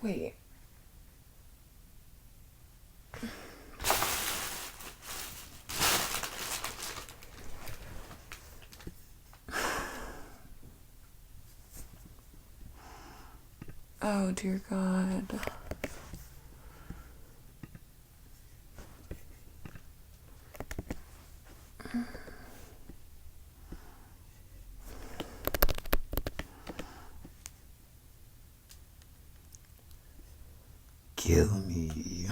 Wait. Oh, dear God. Kill me.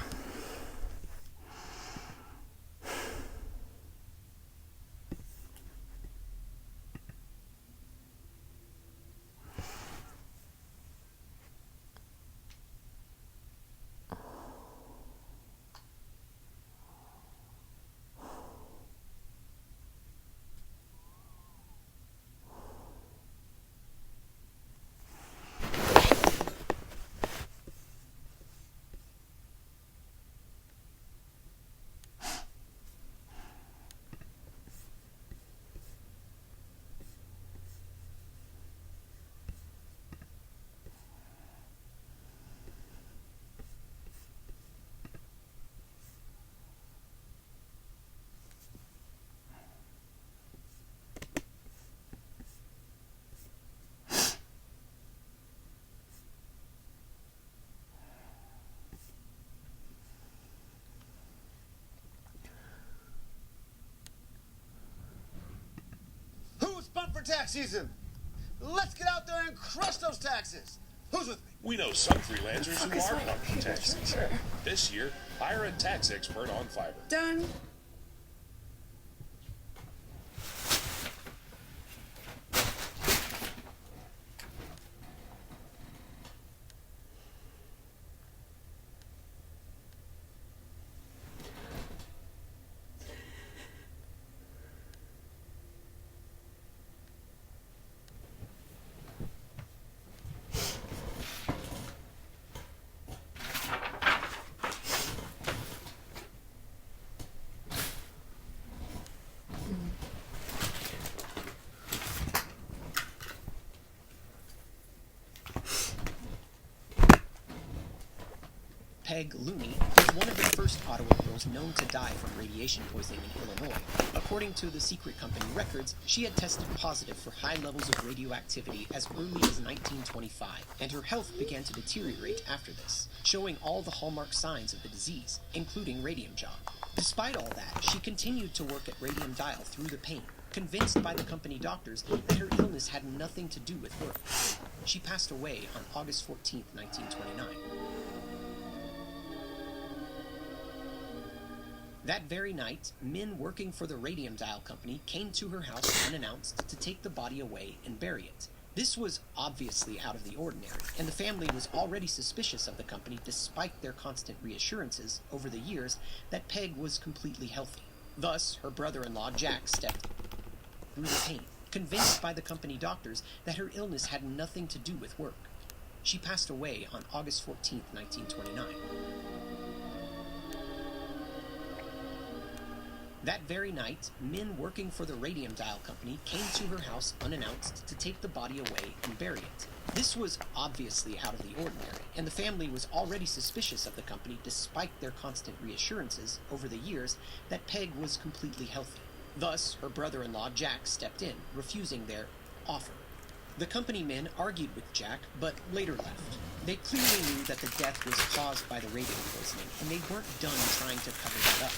Who's pumped for tax season? Let's get out there and crush those taxes. Who's with me? We know some freelancers who are pumped for tax season. This year, hire a tax expert on Fiverr. Done. Peg Looney was one of the first Ottawa girls known to die from radiation poisoning in Illinois. According to the secret company records, she had tested positive for high levels of radioactivity as early as 1925, and her health began to deteriorate after this, showing all the hallmark signs of the disease, including radium jaw. Despite all that, she continued to work at Radium Dial through the pain, convinced by the company doctors that her illness had nothing to do with work. She passed away on August 14, 1929. That very night, men working for the Radium Dial company came to her house unannounced to take the body away and bury it. This was obviously out of the ordinary, and the family was already suspicious of the company despite their constant reassurances over the years that Peg was completely healthy. Thus, her brother-in-law Jack stepped through the pain, convinced by the company doctors that her illness had nothing to do with work. She passed away on August 14, 1929. That very night, men working for the Radium Dial company came to her house unannounced to take the body away and bury it. This was obviously out of the ordinary, and the family was already suspicious of the company despite their constant reassurances over the years that Peg was completely healthy. Thus, her brother-in-law Jack stepped in, refusing their offer. The company men argued with Jack, but later left. They clearly knew that the death was caused by the radium poisoning, and they weren't done trying to cover that up.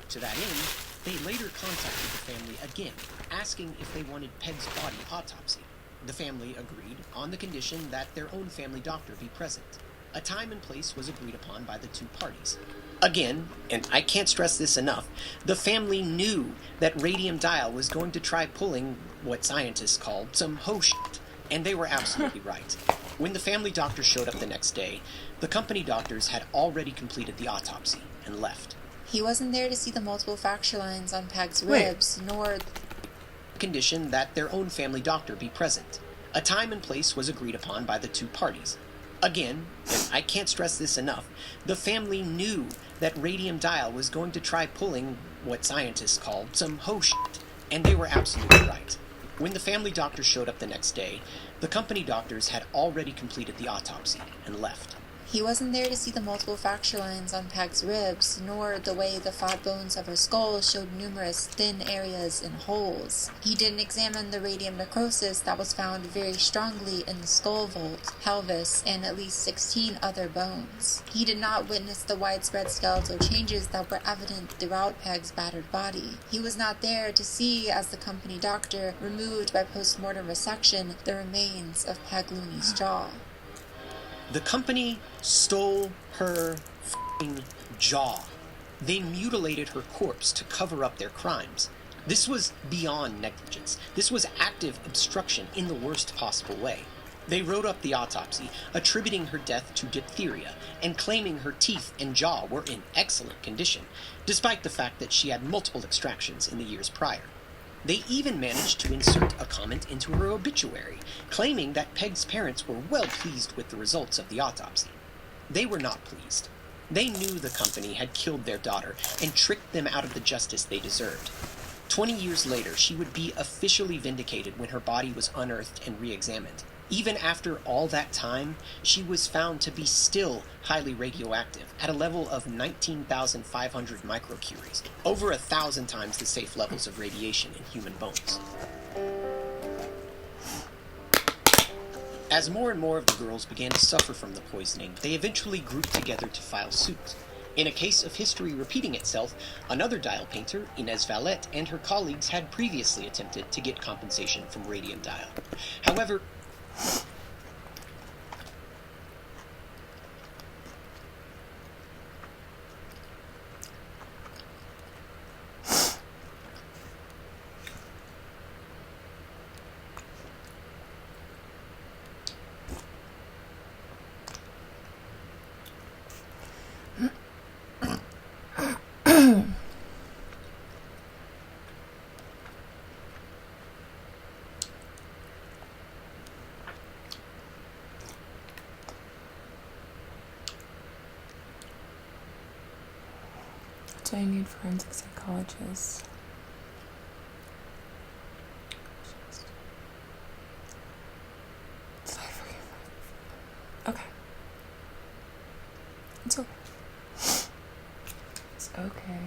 To that end, they later contacted the family again, asking if they wanted Peg's body autopsy. The family agreed, on the condition that their own family doctor be present. A time and place was agreed upon by the two parties. Again, and I can't stress this enough, the family knew that Radium Dial was going to try pulling what scientists called some ho shit, and they were absolutely right. When the family doctor showed up the next day, the company doctors had already completed the autopsy and left. He wasn't there to see the multiple fracture lines on Peg's ribs, nor condition that their own family doctor be present. A time and place was agreed upon by the two parties. Again, and I can't stress this enough, the family knew that Radium Dial was going to try pulling what scientists called some ho shit, and they were absolutely right. When the family doctor showed up the next day, the company doctors had already completed the autopsy and left. He wasn't there to see the multiple fracture lines on Peg's ribs, nor the way the flat bones of her skull showed numerous thin areas and holes. He didn't examine the radium necrosis that was found very strongly in the skull vault, pelvis, and at least 16 other bones. He did not witness the widespread skeletal changes that were evident throughout Peg's battered body. He was not there to see, as the company doctor removed by post-mortem resection, the remains of Peg Looney's jaw. The company stole her f***ing jaw. They mutilated her corpse to cover up their crimes. This was beyond negligence. This was active obstruction in the worst possible way. They wrote up the autopsy, attributing her death to diphtheria, and claiming her teeth and jaw were in excellent condition, despite the fact that she had multiple extractions in the years prior. They even managed to insert a comment into her obituary, claiming that Peg's parents were well pleased with the results of the autopsy. They were not pleased. They knew the company had killed their daughter and tricked them out of the justice they deserved. 20 years later, she would be officially vindicated when her body was unearthed and re-examined. Even after all that time, she was found to be still highly radioactive at a level of 19,500 microcuries, over 1,000 times the safe levels of radiation in human bones. As more and more of the girls began to suffer from the poisoning, they eventually grouped together to file suit. In a case of history repeating itself, another dial painter, Inez Valette, and her colleagues had previously attempted to get compensation from Radium Dial. However, do I need forensic psychologists? Okay. It's okay. It's okay.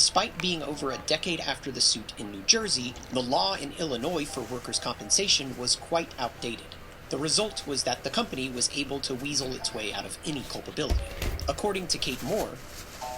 despite being over a decade after the suit in New Jersey, the law in Illinois for workers' compensation was quite outdated. The result was that the company was able to weasel its way out of any culpability. According to Kate Moore,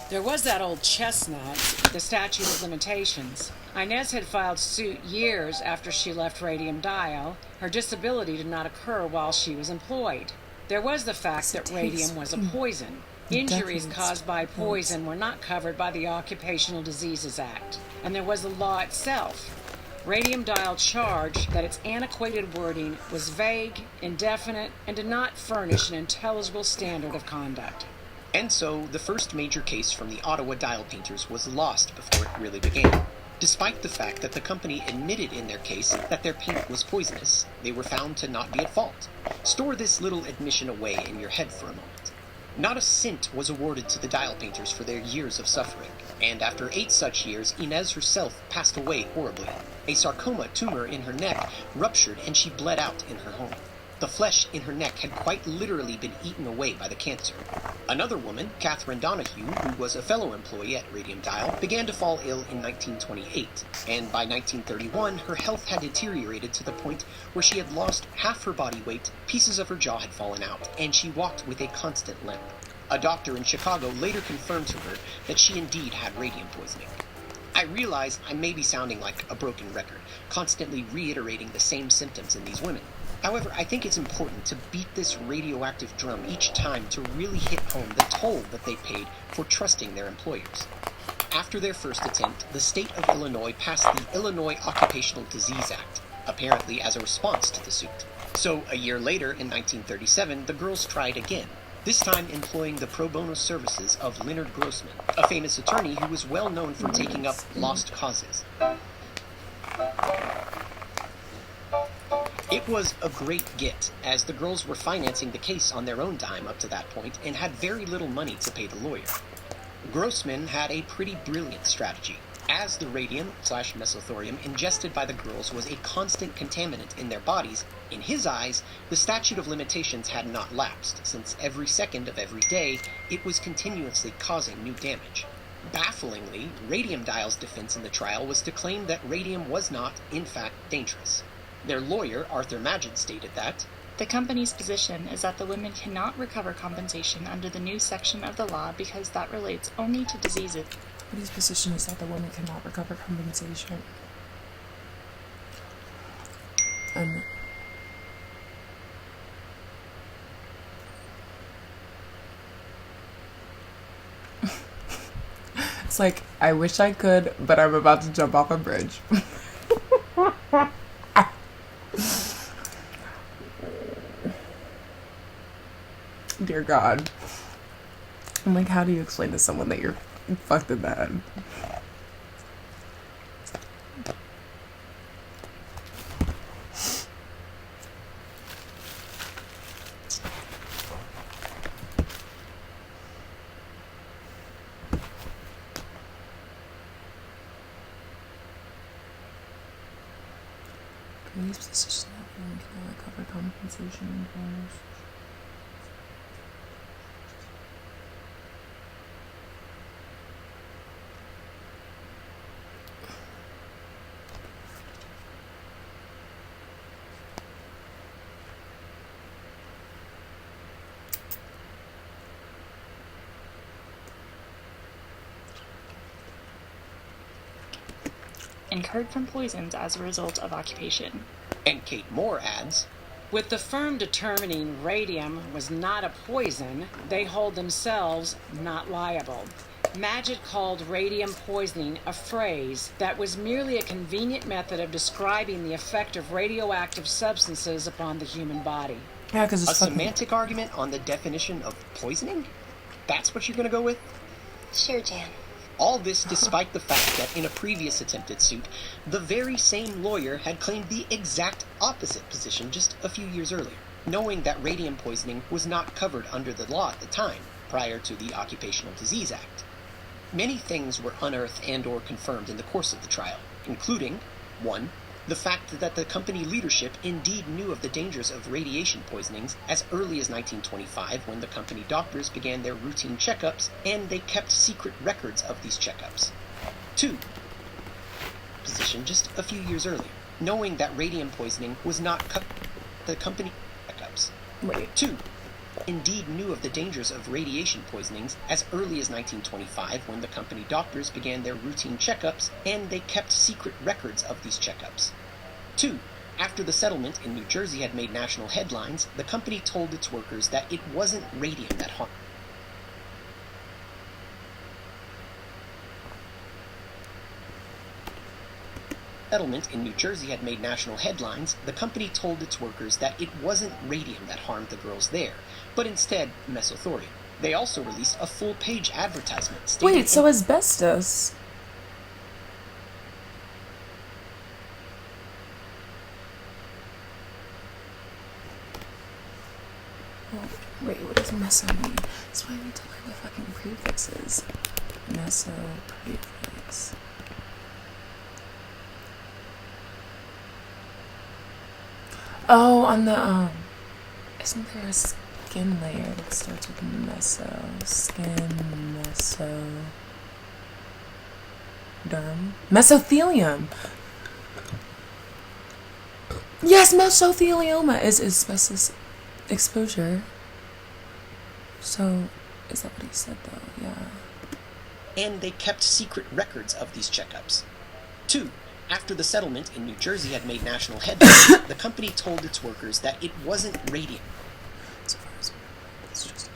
there was that old chestnut, the statute of limitations. Inez had filed suit years after she left Radium Dial. Her disability did not occur while she was employed. There was the fact that radium was a poison. Injuries caused by poison were not covered by the Occupational Diseases Act. And there was the law itself. Radium Dial charged that its antiquated wording was vague, indefinite, and did not furnish an intelligible standard of conduct. And so, the first major case from the Ottawa dial painters was lost before it really began. Despite the fact that the company admitted in their case that their paint was poisonous, they were found to not be at fault. Store this little admission away in your head for a moment. Not a cent was awarded to the dial painters for their years of suffering, and after 8 such years, Inez herself passed away horribly. A sarcoma tumor in her neck ruptured and she bled out in her home. The flesh in her neck had quite literally been eaten away by the cancer. Another woman, Catherine Donahue, who was a fellow employee at Radium Dial, began to fall ill in 1928, and by 1931 her health had deteriorated to the point where she had lost half her body weight, pieces of her jaw had fallen out, and she walked with a constant limp. A doctor in Chicago later confirmed to her that she indeed had radium poisoning. I realize I may be sounding like a broken record, constantly reiterating the same symptoms in these women. However, I think it's important to beat this radioactive drum each time to really hit home the toll that they paid for trusting their employers. After their first attempt, the state of Illinois passed the Illinois Occupational Disease Act, apparently as a response to the suit. So, a year later, in 1937, the girls tried again, this time employing the pro bono services of Leonard Grossman, a famous attorney who was well known for taking up lost causes. It was a great get, as the girls were financing the case on their own dime up to that point and had very little money to pay the lawyer. Grossman had a pretty brilliant strategy. As the radium/mesothorium ingested by the girls was a constant contaminant in their bodies, in his eyes, the statute of limitations had not lapsed, since every second of every day, it was continuously causing new damage. Bafflingly, Radium Dial's defense in the trial was to claim that radium was not, in fact, dangerous. Their lawyer, Arthur Magid, stated that the company's position is that the women cannot recover compensation under the new section of the law because that relates only to diseases. His position is that the woman cannot recover compensation. It's like, I wish I could, but I'm about to jump off a bridge. Dear God. I'm like, how do you explain to someone that you're fucked in the head? Police position that women cannot recover compensation in divorce. Incurred from poisons as a result of occupation. And Kate Moore adds, with the firm determining radium was not a poison, they hold themselves not liable. Magid called radium poisoning a phrase that was merely a convenient method of describing the effect of radioactive substances upon the human body. Yeah, because it's a semantic argument on the definition of poisoning? That's what you're going to go with? Sure, Jan. All this despite the fact that in a previous attempted suit, the very same lawyer had claimed the exact opposite position just a few years earlier, knowing that radium poisoning was not covered under the law at the time, prior to the Occupational Disease Act. Many things were unearthed and or confirmed in the course of the trial, including 1. The fact that the company leadership indeed knew of the dangers of radiation poisonings as early as 1925 when the company doctors began their routine checkups and they kept secret records of these checkups. 2. Position just a few years earlier, knowing that radium poisoning was not the company checkups. Wait. 2. Indeed knew of the dangers of radiation poisonings as early as 1925 when the company doctors began their routine checkups and they kept secret records of these checkups. 2. After the settlement in New Jersey had made national headlines, the company told its workers that it wasn't radium that harmed. Settlement in New Jersey had made national headlines, the company told its workers that it wasn't radium that harmed the girls there, but instead mesothorium. They also released a full-page advertisement stating... Wait, so asbestos? Wait, what does meso mean? That's why I need to learn the fucking prefixes. Meso prefix. Oh, on the, isn't there a skin layer that starts with meso? Skin, meso... derm? Mesothelium! Yes, mesothelioma is asbestos exposure. So, is that what he said though? Yeah. And they kept secret records of these checkups. 2. After the settlement in New Jersey had made national headlines, the company told its workers that it wasn't radium. So far as it's just...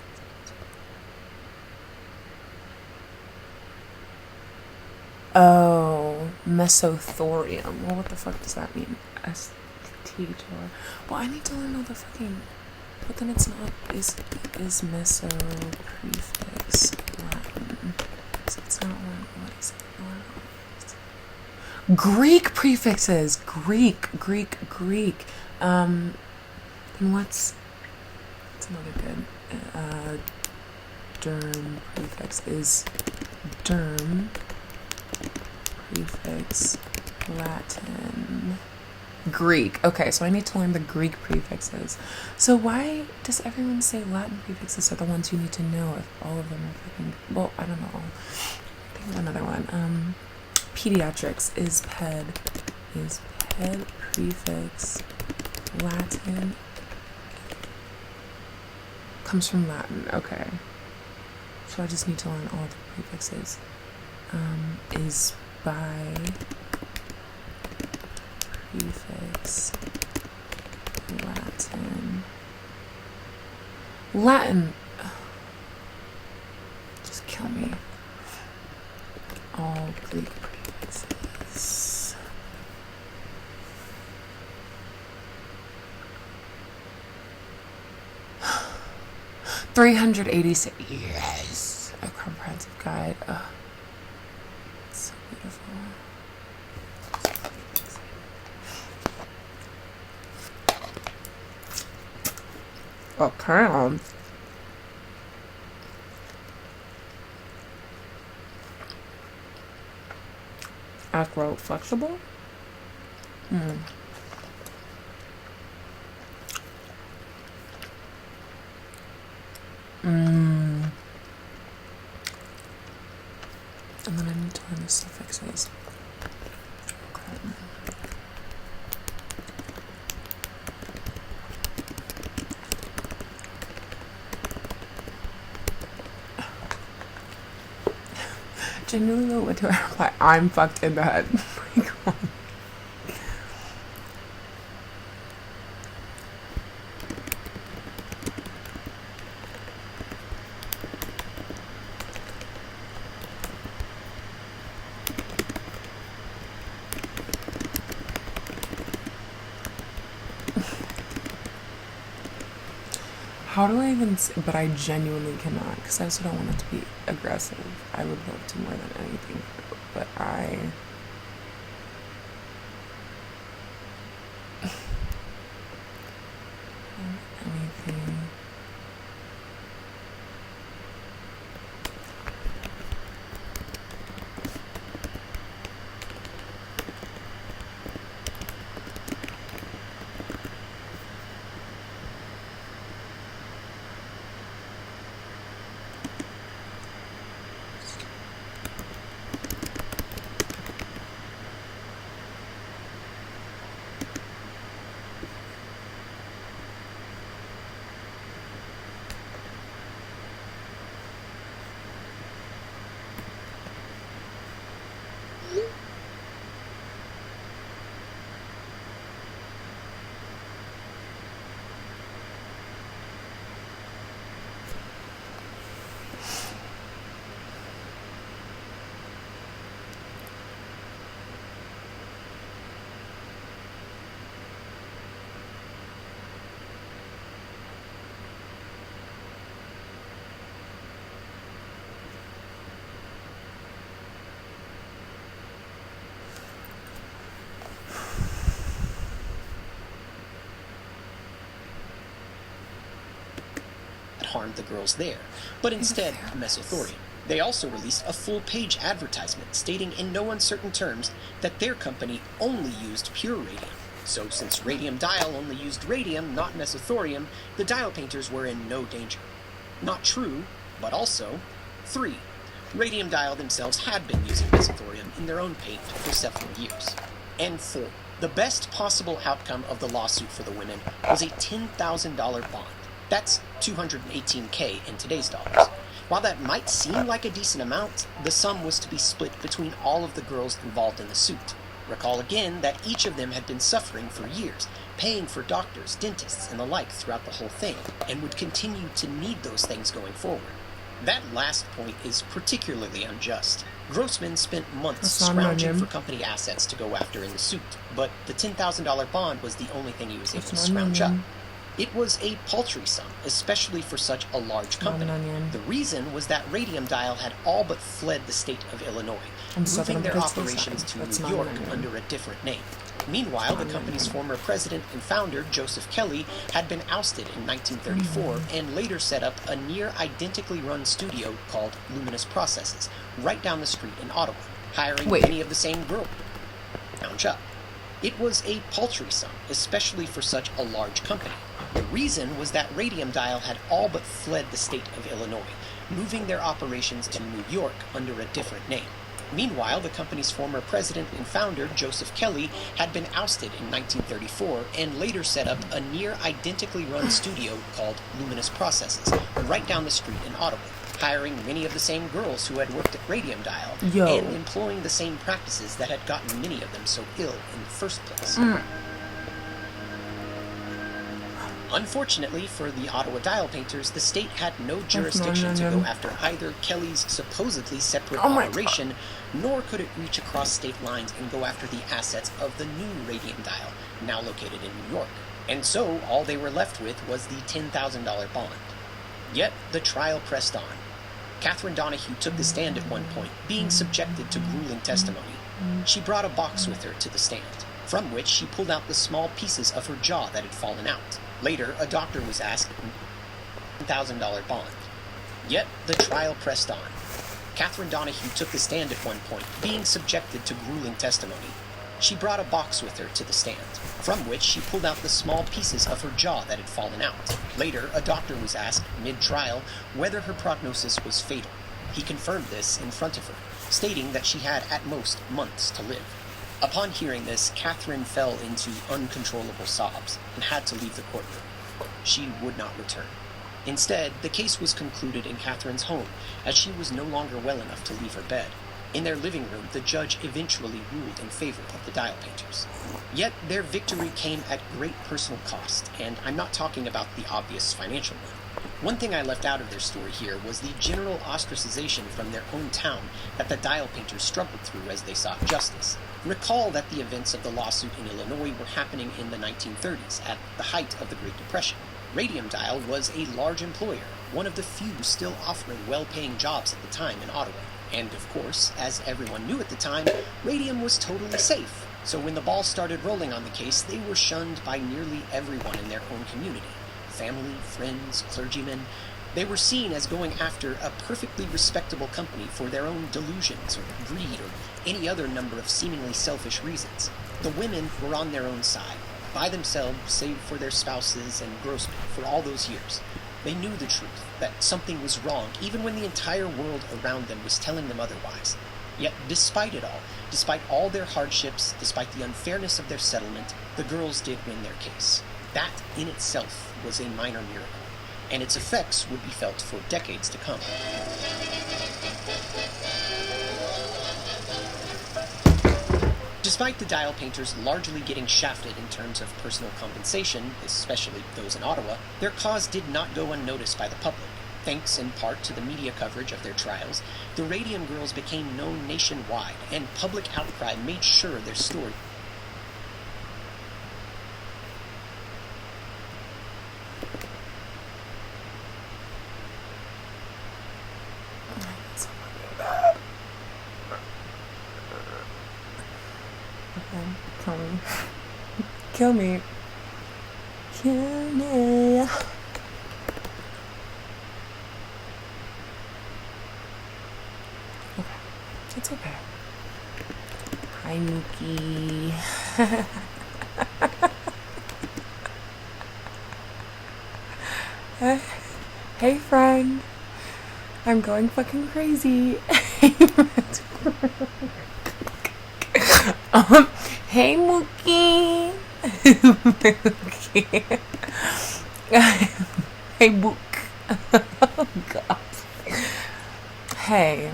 Oh, mesothorium. Well, what the fuck does that mean? S-T-H-O-R. Well, I need to learn all the fucking... But then it's not... Is meso prefix Latin? So it's not what is it? Greek prefixes! Greek. Then what's another good? Derm prefix is derm. Prefix Latin. Greek. Okay, so I need to learn the Greek prefixes. So why does everyone say Latin prefixes are the ones you need to know if all of them are fucking... Well, I don't know. Think of another one. Pediatrics is ped. Is ped prefix Latin? Comes from Latin. Okay. So I just need to learn all the prefixes. Is by prefix Latin. Just kill me. All Greek prefixes. $386. Yes, a comprehensive guide. It's so beautiful. Okay. Acro flexible. And then I need to learn the suffixes. Okay. Genuinely, what do I reply? I'm fucked in the head. Like, how do I even but I genuinely cannot, because I also don't want it to be aggressive. I would love to more than anything, but anything. harmed the girls there, but instead mesothorium. They also released a full-page advertisement stating in no uncertain terms that their company only used pure radium. So since Radium Dial only used radium, not mesothorium, the dial painters were in no danger. Not true, but also. 3. Radium Dial themselves had been using mesothorium in their own paint for several years. And 4. The best possible outcome of the lawsuit for the women was a $10,000 bond. That's $218K in today's dollars. While that might seem like a decent amount, the sum was to be split between all of the girls involved in the suit. Recall again that each of them had been suffering for years, paying for doctors, dentists, and the like throughout the whole thing, and would continue to need those things going forward. That last point is particularly unjust. Grossman spent months scrounging for company assets to go after in the suit, but the $10,000 bond was the only thing he was able to scrounge up. It was a paltry sum, especially for such a large company. The reason was that Radium Dial had all but fled the state of Illinois, moving their operations to New York under a different name. Meanwhile, the company's former president and founder, Joseph Kelly, had been ousted in 1934 and later set up a near-identically run studio called Luminous Processes, right down the street in Ottawa, hiring many of the same girls. It was a paltry sum, especially for such a large company. The reason was that Radium Dial had all but fled the state of Illinois, moving their operations to New York under a different name. Meanwhile, the company's former president and founder, Joseph Kelly, had been ousted in 1934 and later set up a near-identically run studio called Luminous Processes, right down the street in Ottawa, hiring many of the same girls who had worked at Radium Dial and employing the same practices that had gotten many of them so ill in the first place. Unfortunately for the Ottawa dial painters, the state had no jurisdiction to go after either Kelly's supposedly separate operation, nor could it reach across state lines and go after the assets of the new Radium Dial, now located in New York. And so, all they were left with was the $10,000 bond. Yet, the trial pressed on. Catherine Donahue took the stand at one point, being subjected to grueling testimony. She brought a box with her to the stand, from which she pulled out the small pieces of her jaw that had fallen out. Later, a doctor was asked $1,000 bond. Yet, the trial pressed on. Catherine Donahue took the stand at one point, being subjected to grueling testimony. She brought a box with her to the stand, from which she pulled out the small pieces of her jaw that had fallen out. Later, a doctor was asked, mid-trial, whether her prognosis was fatal. He confirmed this in front of her, stating that she had at most months to live. Upon hearing this, Catherine fell into uncontrollable sobs and had to leave the courtroom. She would not return. Instead, the case was concluded in Catherine's home, as she was no longer well enough to leave her bed. In their living room, the judge eventually ruled in favor of the dial painters. Yet, their victory came at great personal cost, and I'm not talking about the obvious financial one. One thing I left out of their story here was the general ostracization from their own town that the dial painters struggled through as they sought justice. Recall that the events of the lawsuit in Illinois were happening in the 1930s, at the height of the Great Depression. Radium Dial was a large employer, one of the few still offering well-paying jobs at the time in Ottawa. And of course, as everyone knew at the time, Radium was totally safe. So when the ball started rolling on the case, they were shunned by nearly everyone in their own community. Family, friends, clergymen. They were seen as going after a perfectly respectable company for their own delusions or greed or any other number of seemingly selfish reasons. The women were on their own side, by themselves save for their spouses and Grossman for all those years. They knew the truth, that something was wrong even when the entire world around them was telling them otherwise. Yet despite it all, despite all their hardships, despite the unfairness of their settlement, the girls did win their case. That in itself was a minor miracle, and its effects would be felt for decades to come. Despite the dial painters largely getting shafted in terms of personal compensation, especially those in Ottawa, their cause did not go unnoticed by the public. Thanks in part to the media coverage of their trials, the Radium Girls became known nationwide, and public outcry made sure their story Kill me. Kill me. It's okay. Hi, Mookie. Hey, friend. I'm going fucking crazy. Hey, Mookie. Mookie. Hey, Mook. Oh, God. Hey.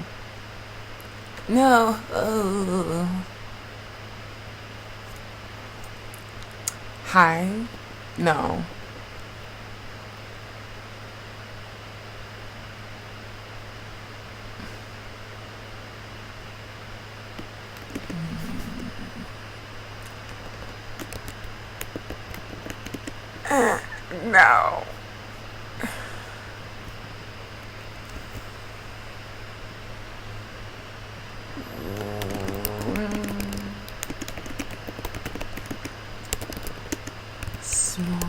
No. Oh. Hi. No. No. Small.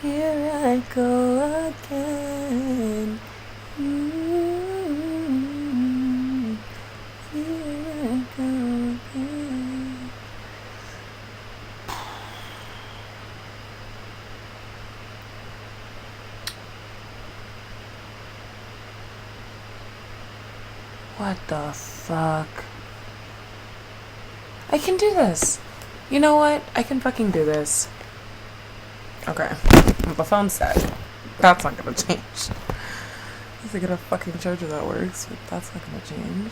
Here I go again. Here I go again. What the fuck? I can do this. You know what? I can fucking do this. Okay. The phone's dead. That's not gonna change. Unless I get a fucking charger that works, but that's not gonna change.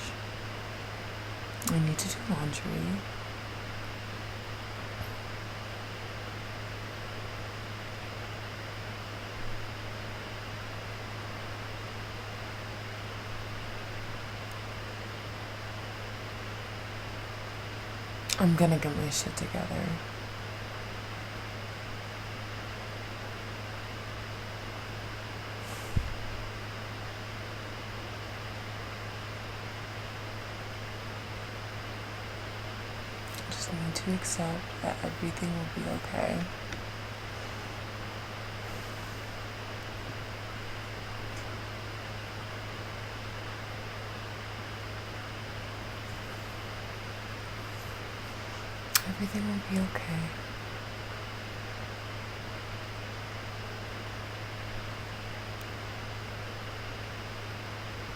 I need to do laundry. I'm gonna get my shit together. Just need to accept that everything will be okay. Everything will be okay.